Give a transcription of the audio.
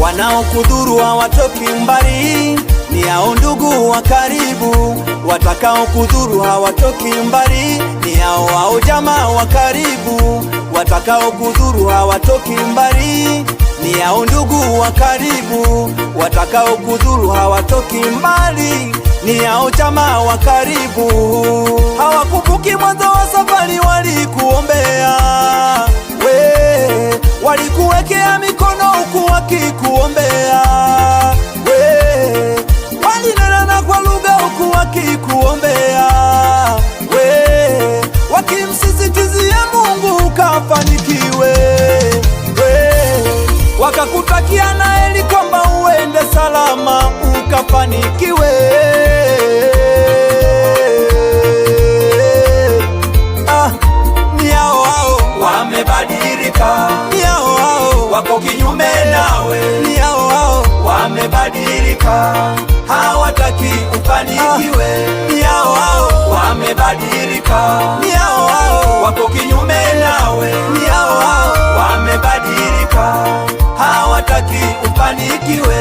Wanaokudhuru hawatoki mbali, ni hao ndugu wa karibu. Watakaokudhuru hawatoki mbali, ni hao jamaa wa karibu. Watakaokudhuru hawatoki mbali, ni hao ndugu wa karibu. Watakaokudhuru hawatoki mbali, ni hao jamaa wa karibu. Hawakumbuki mwanzo wa safari walikuombea, walikuwekea mikono huku wakikuombea, walinena kwa lugha huku wakikuombea, wakimsisitizia Mungu ukafanikiwe, wakakutakia na heri kwamba uende salama ukafanikiwe. Ni hao wamebadilika, ni hao wako kinyume nawe, ni hao wamebadilika, hawataki ufanikiwe. Ni hao wamebadilika, ni hao wako kinyume nawe, ni hao wamebadilika, hawataki ufanikiwe.